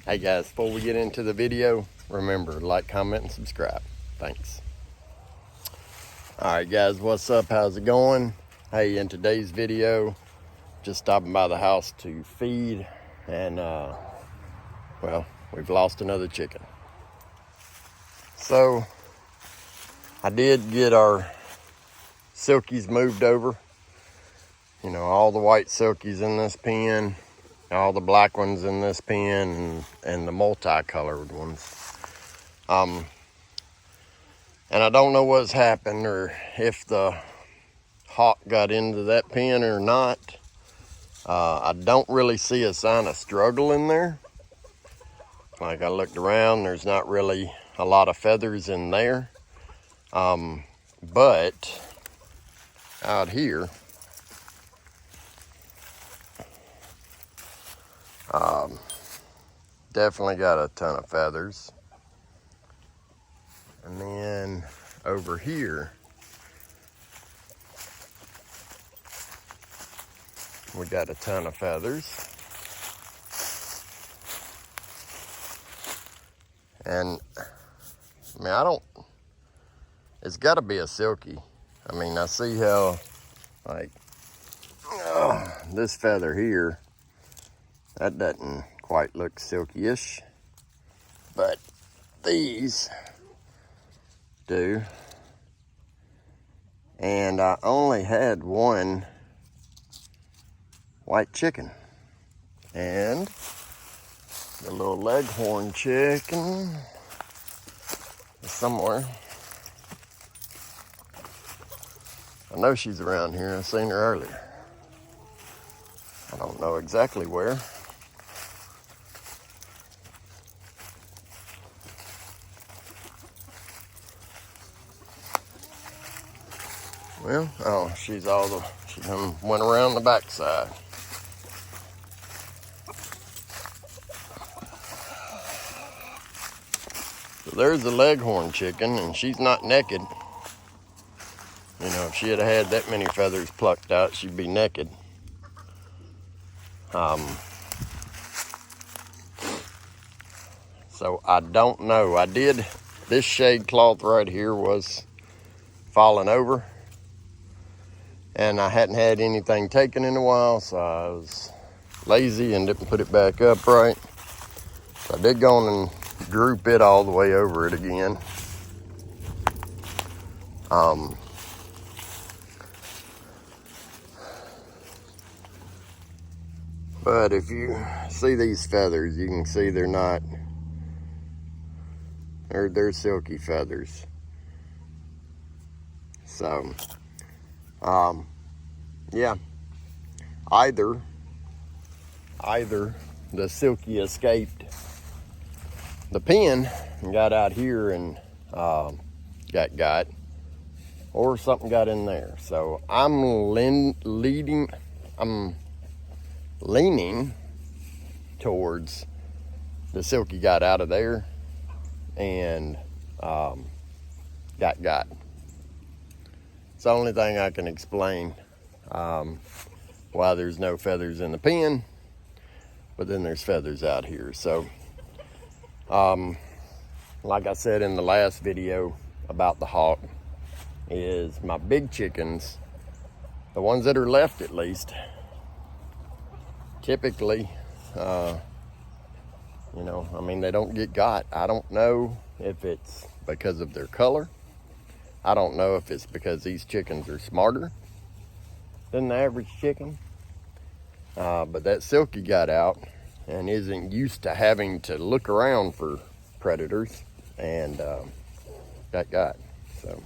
Hey guys, before we get into the video, remember, like, comment, and subscribe. Thanks. Alright guys, what's up? How's it going? Hey, in today's video, just stopping by the house to feed, and well, we've lost another chicken. So, I did get our silkies moved over. You know, all the white silkies in this pen, all the black ones in this pen, and the multicolored ones. And I don't know what's happened, or if the hawk got into that pen or not. I don't really see a sign of struggle in there. Like, I looked around, there's not really a lot of feathers in there. But out here, definitely got a ton of feathers. And then over here, we got a ton of feathers. And I mean, it's got to be a silkie. I mean, I see how, like, this feather here, that doesn't quite look silky-ish, but these do. And I only had one white chicken, and the little leghorn chicken is somewhere. I know she's around here. I seen her earlier. I don't know exactly where. Well, oh, she went around the backside. So there's the leghorn chicken, and she's not naked. You know, if she had had that many feathers plucked out, she'd be naked. So I don't know. This shade cloth right here was falling over, and I hadn't had anything taken in a while, so I was lazy and didn't put it back up right. So I did go on and group it all the way over it again. But if you see these feathers, you can see they're silky feathers. So, yeah, either the silkie escaped the pen and got out here and got, or something got in there. So I'm leaning towards the silkie got out of there and got. It's the only thing I can explain why there's no feathers in the pen, but then there's feathers out here. So, like I said in the last video about the hawk, is my big chickens, the ones that are left at least, typically, you know, I mean, they don't get got. I don't know if it's because of their color. I don't know if it's because these chickens are smarter than the average chicken. But that silkie got out and isn't used to having to look around for predators, and got. So,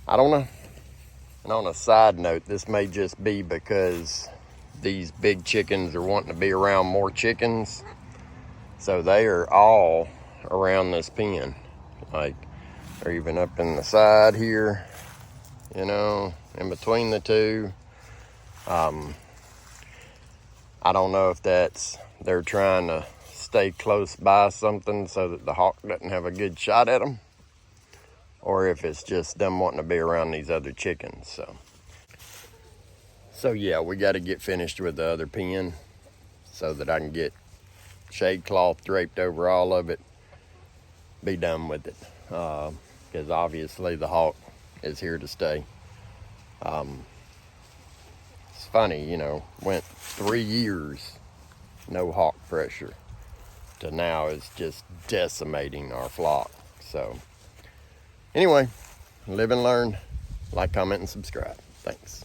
I don't know. And on a side note, this may just be because these big chickens are wanting to be around more chickens. So they are all around this pen. Like, they're even up in the side here, you know, in between the two. I don't know if they're trying to stay close by something so that the hawk doesn't have a good shot at them, or if it's just them wanting to be around these other chickens. So yeah, we got to get finished with the other pen so that I can get shade cloth draped over all of it, be done with it. Because obviously the hawk is here to stay. It's funny, went 3 years no hawk pressure to now it's just decimating our flock. So anyway, live and learn. Like, comment, and subscribe. Thanks.